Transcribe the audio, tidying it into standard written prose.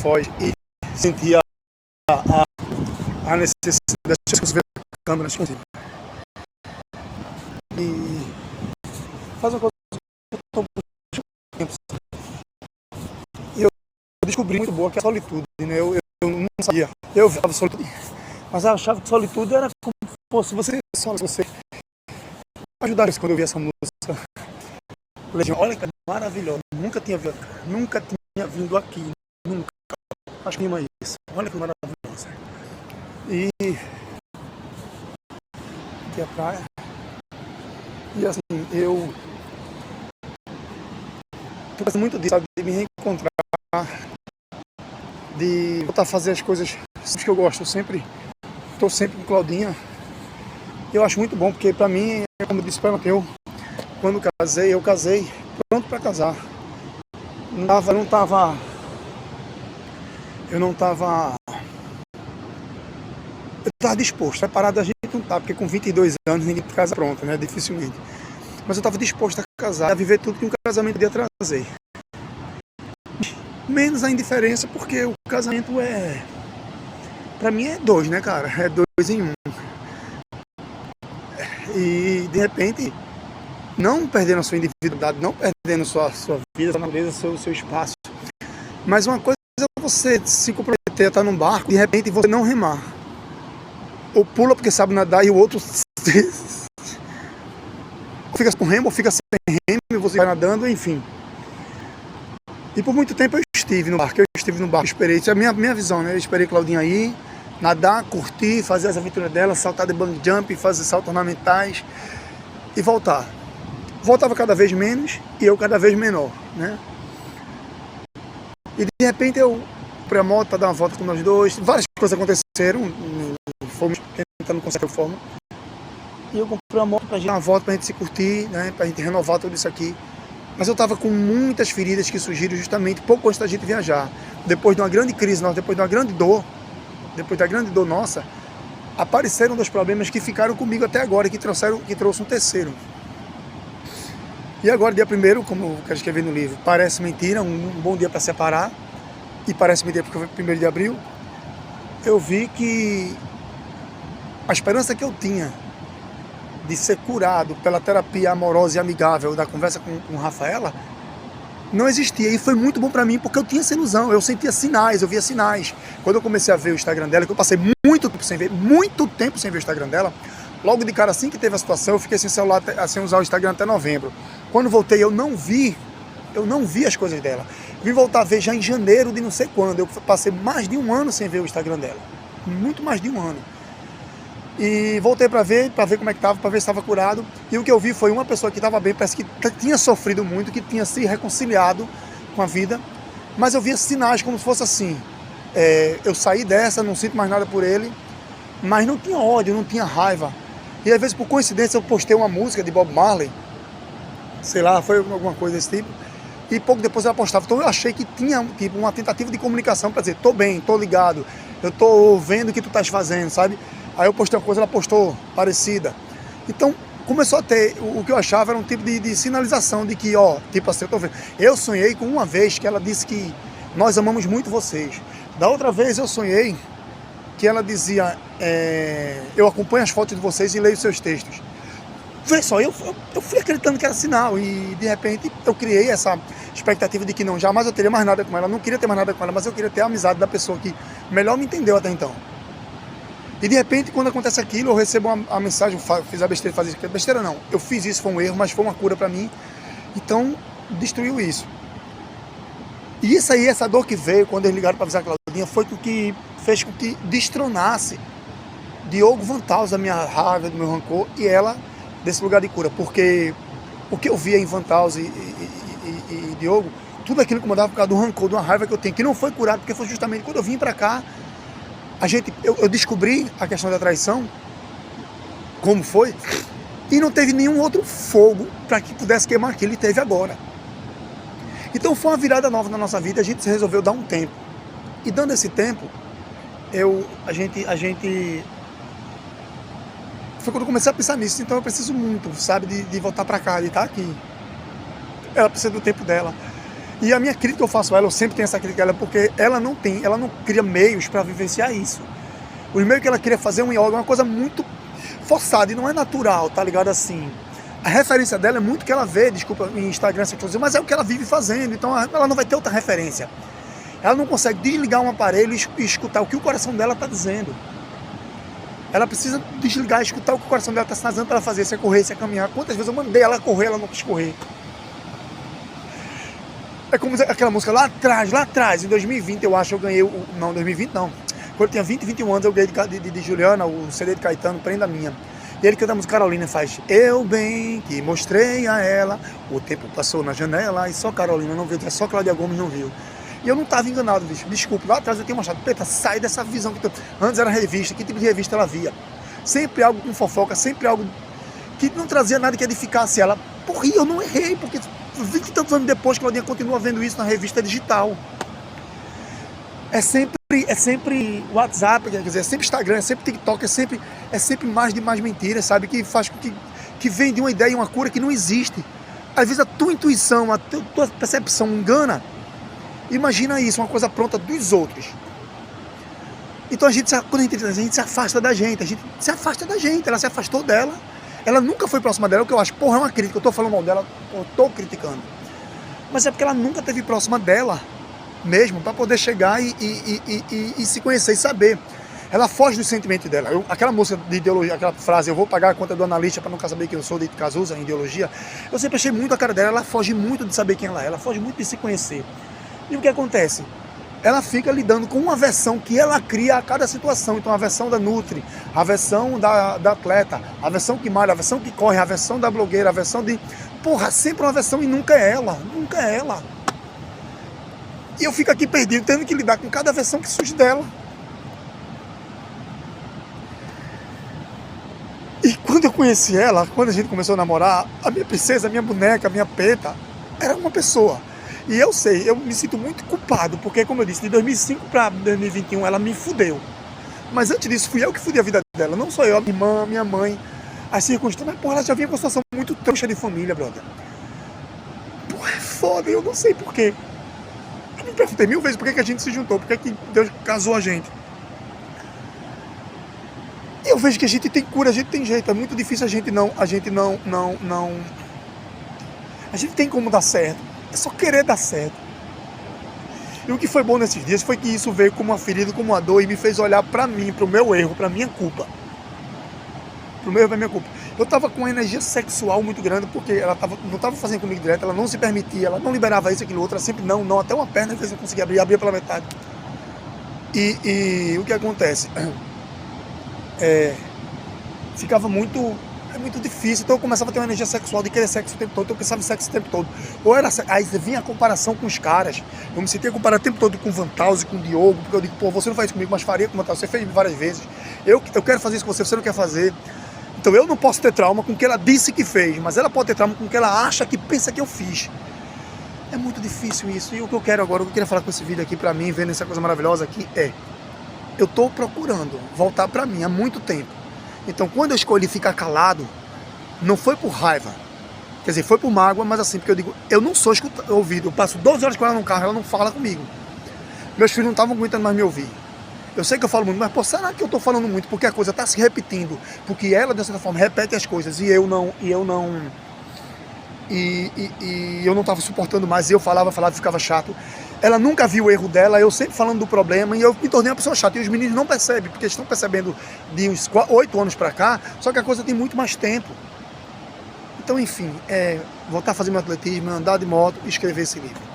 Foz e sentir a necessidade das pessoas verem a câmera, acho que consigo. E faz uma coisa que eu estou muito tempo. E eu descobri muito boa que é a solitude, né? Eu não sabia. Eu via solitude, mas eu achava que solitude era como se você só você ajudar isso. Quando eu vi essa música, Legião, olha que maravilhosa, nunca tinha vindo aqui, nunca. Acho que é isso. Olha que maravilhosa. E aqui é a praia. E assim, eu tô gostando muito disso, sabe? De me reencontrar, de voltar a fazer as coisas que eu gosto. Eu tô sempre com Claudinha. Eu acho muito bom, porque pra mim, como eu disse pra Mateu, quando eu casei pronto pra casar. Eu estava disposto, preparado a gente não tá, porque com 22 anos ninguém casa pronto, né? Dificilmente. Mas eu estava disposto a casar, a viver tudo que um casamento podia trazer. Menos a indiferença, porque o casamento pra mim é dois, né, cara? É dois em um. E de repente, não perdendo a sua individualidade, não perdendo sua vida, sua natureza, seu espaço. Mas uma coisa é você se comprometer a estar num barco e de repente você não remar. Ou pula porque sabe nadar e o outro fica com remo, ou fica sem remo e você vai nadando, enfim. E por muito tempo eu estive no barco, esperei, isso é a minha visão, né? Eu esperei Claudinha aí, nadar, curtir, fazer as aventuras dela, saltar de bungee jump, fazer saltos ornamentais e voltar. Voltava cada vez menos e eu cada vez menor, né? E de repente eu comprei a moto para dar uma volta com nós dois, várias coisas aconteceram, fomos tentando conseguir a forma. E eu comprei uma moto pra gente dar uma volta, pra gente se curtir, né? Pra gente renovar tudo isso aqui. Mas eu tava com muitas feridas que surgiram justamente pouco antes da gente viajar. Depois de uma grande crise, depois de uma grande dor, depois da grande dor nossa, apareceram dois problemas que ficaram comigo até agora, que trouxe um terceiro. E agora, dia 1º, como eu quero escrever no livro, parece mentira, um bom dia para separar, e parece mentira porque foi 1º de abril, eu vi que a esperança que eu tinha de ser curado pela terapia amorosa e amigável da conversa com Rafaela não existia. E foi muito bom pra mim, porque eu tinha essa ilusão, eu sentia sinais, eu via sinais. Quando eu comecei a ver o Instagram dela, que eu passei muito tempo sem ver o Instagram dela, logo de cara, assim que teve a situação, eu fiquei sem celular, sem usar o Instagram até novembro. Quando voltei, eu não vi as coisas dela. Vim voltar a ver já em janeiro de não sei quando. Eu passei mais de um ano sem ver o Instagram dela. Muito mais de um ano. E voltei para ver como é que estava, para ver se estava curado. E o que eu vi foi uma pessoa que estava bem, parece que tinha sofrido muito, que tinha se reconciliado com a vida. Mas eu via sinais como se fosse assim. Eu saí dessa, não sinto mais nada por ele, mas não tinha ódio, não tinha raiva. E às vezes, por coincidência, eu postei uma música de Bob Marley, sei lá, foi alguma coisa desse tipo, e pouco depois ela postava. Então eu achei que tinha tipo uma tentativa de comunicação para dizer, tô bem, tô ligado, eu tô vendo o que tu estás fazendo, sabe? Aí eu postei uma coisa, ela postou parecida. Então começou a ter, o que eu achava era um tipo de sinalização de que, tipo assim, eu tô vendo. Eu sonhei com uma vez que ela disse que nós amamos muito vocês. Da outra vez eu sonhei que ela dizia, eu acompanho as fotos de vocês e leio seus textos. Vê só, eu fui acreditando que era sinal e de repente eu criei essa expectativa de que não, jamais eu teria mais nada com ela, não queria ter mais nada com ela, mas eu queria ter a amizade da pessoa que melhor me entendeu até então. E de repente, quando acontece aquilo, eu recebo a mensagem, fiz a besteira, besteira não, eu fiz isso, foi um erro, mas foi uma cura pra mim, então destruiu isso. E isso aí, essa dor que veio quando eles ligaram pra avisar a Claudinha, foi o que fez com que destronasse Diogo Vantaus da minha raiva, do meu rancor, e ela desse lugar de cura, porque o que eu via em Vantaus e Diogo, tudo aquilo que mandava por causa do rancor, de uma raiva que eu tenho, que não foi curado, porque foi justamente quando eu vim pra cá, eu descobri a questão da traição, como foi, e não teve nenhum outro fogo para que pudesse queimar aquilo, e teve agora. Então foi uma virada nova na nossa vida, a gente resolveu dar um tempo. E dando esse tempo, a gente foi quando eu comecei a pensar nisso, então eu preciso muito, sabe, de voltar para cá, de estar aqui. Ela precisa do tempo dela. E a minha crítica que eu faço a ela, eu sempre tenho essa crítica a ela, porque ela não cria meios para vivenciar isso. Os meios que ela queria fazer um yoga é uma coisa muito forçada e não é natural, tá ligado? Assim, a referência dela é muito que ela vê, desculpa, em Instagram, mas é o que ela vive fazendo, então ela não vai ter outra referência. Ela não consegue desligar um aparelho e escutar o que o coração dela está dizendo. Ela precisa desligar e escutar o que o coração dela está sinalizando para ela fazer, se é correr, se é caminhar. Quantas vezes eu mandei ela correr, ela não quis correr. É como aquela música lá atrás, em 2020 eu acho, eu ganhei, não, 2020 não. Quando eu tinha 20, 21 anos eu ganhei de Juliana, o CD de Caetano, Prenda Minha. E ele canta a música Carolina, faz: eu bem que mostrei a ela, o tempo passou na janela e só Carolina não viu, só Cláudia Gomes não viu. E eu não estava enganado, bicho. Desculpa, lá atrás eu tinha mostrado, Preta, sai dessa visão que tu... Antes era revista, que tipo de revista ela via? Sempre algo com fofoca, sempre algo que não trazia nada que edificasse ela. Porra, eu não errei, porque 20 e tantos anos depois, Claudinha continua vendo isso na revista digital. É sempre WhatsApp, quer dizer, é sempre Instagram, é sempre TikTok, é sempre mais de mais mentiras, sabe? Que faz com que vende uma ideia e uma cura que não existe. Às vezes a tua intuição, a tua percepção engana. Imagina isso, uma coisa pronta dos outros. Então quando a gente se afasta da gente, ela se afastou dela. Ela nunca foi próxima dela, o que eu acho, porra, é uma crítica, eu tô falando mal dela, eu tô criticando. Mas é porque ela nunca esteve próxima dela mesmo, para poder chegar e se conhecer e saber. Ela foge do sentimento dela. Aquela música de ideologia, aquela frase, eu vou pagar a conta do analista para nunca saber quem eu sou, de Cazuza, em ideologia, eu sempre achei muito a cara dela, ela foge muito de saber quem ela foge muito de se conhecer. E o que acontece? Ela fica lidando com uma versão que ela cria a cada situação. Então a versão da Nutri, a versão da atleta, a versão que malha, a versão que corre, a versão da blogueira, a versão de... Porra, sempre uma versão e nunca é ela, nunca é ela. E eu fico aqui perdido, tendo que lidar com cada versão que surge dela. E quando eu conheci ela, quando a gente começou a namorar, a minha princesa, a minha boneca, a minha peta, era uma pessoa. E eu sei, eu me sinto muito culpado, porque como eu disse, de 2005 para 2021 ela me fudeu. Mas antes disso, fui eu que fudi a vida dela, não só eu, a minha irmã, a minha mãe, as circunstâncias. Mas porra, ela já vinha com uma situação muito trouxa de família, brother. Porra, é foda, eu não sei porquê. Eu me perguntei 1000 vezes por que a gente se juntou, por que Deus casou a gente. E eu vejo que a gente tem cura, a gente tem jeito, é muito difícil a gente tem como dar certo, é só querer dar certo. E o que foi bom nesses dias foi que isso veio como uma ferida, como uma dor, e me fez olhar pra mim, pro meu erro, pra minha culpa. Pro meu erro, pra minha culpa. Eu tava com uma energia sexual muito grande, porque ela não tava fazendo comigo direto, ela não se permitia, ela não liberava isso, aquilo, outro, ela sempre não, até uma perna às vezes eu conseguia abrir pela metade. E o que acontece? Ficava muito difícil, então eu começava a ter uma energia sexual de querer sexo o tempo todo, então eu pensava em sexo o tempo todo. Aí vinha a comparação com os caras, eu me sentia comparado o tempo todo com o Vantaus e com o Diogo, porque eu digo, pô, você não faz isso comigo, mas faria com o Vantaus, você fez várias vezes, eu quero fazer isso com você, você não quer fazer. Então eu não posso ter trauma com o que ela disse que fez, mas ela pode ter trauma com o que ela acha que pensa que eu fiz. É muito difícil isso, e o que eu quero agora, o que eu queria falar com esse vídeo aqui pra mim, vendo essa coisa maravilhosa aqui, eu tô procurando voltar pra mim há muito tempo. Então quando eu escolhi ficar calado, não foi por raiva, quer dizer, foi por mágoa, mas assim, porque eu digo, eu não sou ouvido, eu passo 12 horas com ela no carro, ela não fala comigo. Meus filhos não estavam aguentando mais me ouvir. Eu sei que eu falo muito, mas pô, será que eu tô falando muito? Porque a coisa está se repetindo, porque ela, de certa forma, repete as coisas, e eu não estava suportando mais, e eu falava, ficava chato. Ela nunca viu o erro dela, eu sempre falando do problema, e eu me tornei uma pessoa chata, e os meninos não percebem, porque eles estão percebendo de uns 8 anos para cá, só que a coisa tem muito mais tempo. Então, enfim, voltar a fazer meu atletismo, andar de moto e escrever esse livro.